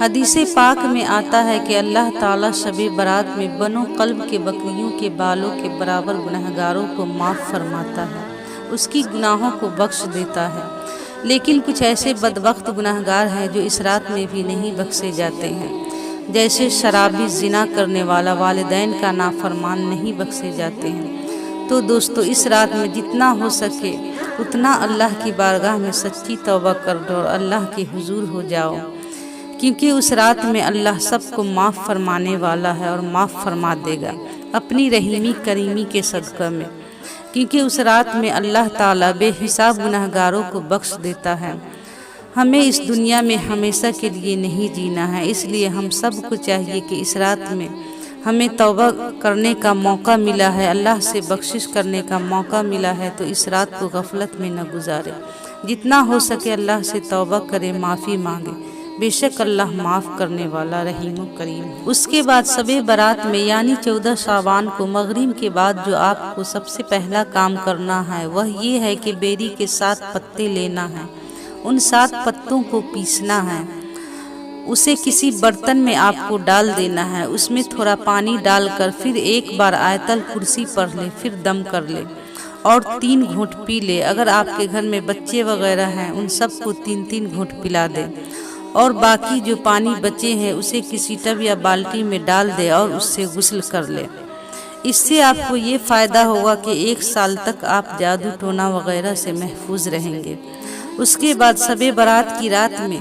حدیث پاک میں آتا ہے کہ اللہ تعالیٰ شب برات میں بنو قلب کے بکریوں کے بالوں کے برابر گنہگاروں کو معاف فرماتا ہے، اس کی گناہوں کو بخش دیتا ہے۔ لیکن کچھ ایسے بدبخت گنہگار ہیں جو اس رات میں بھی نہیں بخشے جاتے ہیں، جیسے شرابی، زنا کرنے والا، والدین کا نافرمان نہیں بخشے جاتے ہیں۔ تو دوستو، اس رات میں جتنا ہو سکے اتنا اللہ کی بارگاہ میں سچی توبہ کر دو اور اللہ کے حضور ہو جاؤ، کیونکہ اس رات میں اللہ سب کو معاف فرمانے والا ہے اور معاف فرما دے گا اپنی رحیمی کریمی کے صدقہ میں، کیونکہ اس رات میں اللہ تعالیٰ بے حساب گنہگاروں کو بخش دیتا ہے۔ ہمیں اس دنیا میں ہمیشہ کے لیے نہیں جینا ہے، اس لیے ہم سب کو چاہیے کہ اس رات میں ہمیں توبہ کرنے کا موقع ملا ہے، اللہ سے بخشش کرنے کا موقع ملا ہے، تو اس رات کو غفلت میں نہ گزارے۔ جتنا ہو سکے اللہ سے توبہ کرے، معافی مانگے، بے شک اللہ معاف کرنے والا رحیم و کریم۔ اس کے بعد شب برات میں یعنی 14 شعبان کو مغرب کے بعد جو آپ کو سب سے پہلا کام کرنا ہے وہ یہ ہے کہ بیری کے 7 پتے لینا ہے، ان 7 پتوں کو پیسنا ہے، اسے کسی برتن میں آپ کو ڈال دینا ہے، اس میں تھوڑا پانی ڈال کر پھر ایک بار آیت الکرسی پڑھ لے، پھر دم کر لے اور 3 گھونٹ پی لے۔ اگر آپ کے گھر میں بچے وغیرہ ہیں ان سب کو 3 گھونٹ پلا دے، اور باقی جو پانی بچے ہیں اسے کسی ٹب یا بالٹی میں ڈال دے اور اس سے غسل کر لے۔ اس سے آپ کو یہ فائدہ ہوگا کہ 1 سال تک آپ جادو ٹونا وغیرہ سے محفوظ رہیں گے۔ اس کے بعد شب برات کی رات میں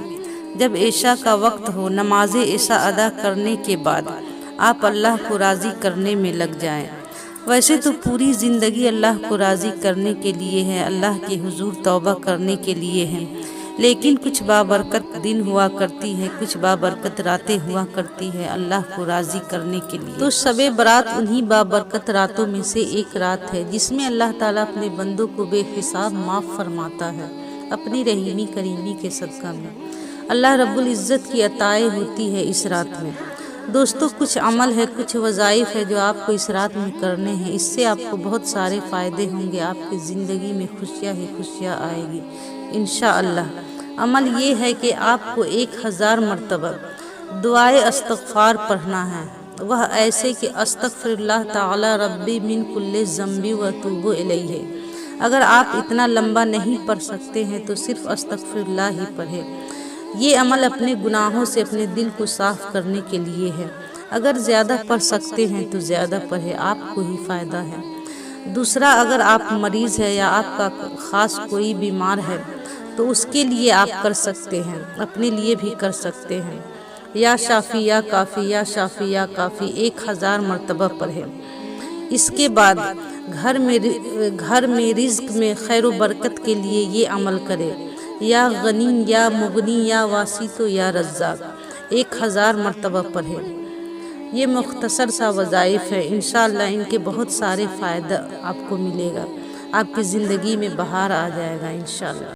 جب عشاء کا وقت ہو، نماز عشاء ادا کرنے کے بعد آپ اللہ کو راضی کرنے میں لگ جائیں۔ ویسے تو پوری زندگی اللہ کو راضی کرنے کے لیے ہے، اللہ کے حضور توبہ کرنے کے لیے ہے، لیکن کچھ بابرکت دن ہوا کرتی ہے، کچھ بابرکت راتیں ہوا کرتی ہے اللہ کو راضی کرنے کے لیے۔ تو شب برات انہی بابرکت راتوں میں سے ایک رات ہے جس میں اللہ تعالیٰ اپنے بندوں کو بے حساب معاف فرماتا ہے اپنی رحیمی کریمی کے صدقہ میں۔ اللہ رب العزت کی عطائیں ہوتی ہے اس رات میں۔ دوستو، کچھ عمل ہے، کچھ وظائف ہے جو آپ کو اس رات میں کرنے ہیں، اس سے آپ کو بہت سارے فائدے ہوں گے، آپ کی زندگی میں خوشیاں ہی خوشیاں آئے گی انشاءاللہ۔ عمل یہ ہے کہ آپ کو 1000 مرتبہ دعائے استغفار پڑھنا ہے، وہ ایسے کہ استغفر اللہ تعالی ربی من کل ذنب و اتوب الیہ۔ اگر آپ اتنا لمبا نہیں پڑھ سکتے ہیں تو صرف استغفر اللہ ہی پڑھیں۔ یہ عمل اپنے گناہوں سے اپنے دل کو صاف کرنے کے لیے ہے۔ اگر زیادہ پڑھ سکتے ہیں تو زیادہ پڑھیں، آپ کو ہی فائدہ ہے۔ دوسرا، اگر آپ مریض ہے یا آپ کا خاص کوئی بیمار ہے تو اس کے لیے آپ کر سکتے ہیں، اپنے لیے بھی کر سکتے ہیں۔ یا شافی یا کافی، یا شافی یا کافی 1000 مرتبہ پڑھیں۔ اس کے بعد گھر میں رزق میں خیر و برکت کے لیے یہ عمل کرے، یا غنی یا مغنی یا واسط یا رزاق 1000 مرتبہ پڑھے۔ یہ مختصر سا وظائف ہے، انشاءاللہ ان کے بہت سارے فائدہ آپ کو ملے گا، آپ کی زندگی میں بہار آ جائے گا انشاءاللہ۔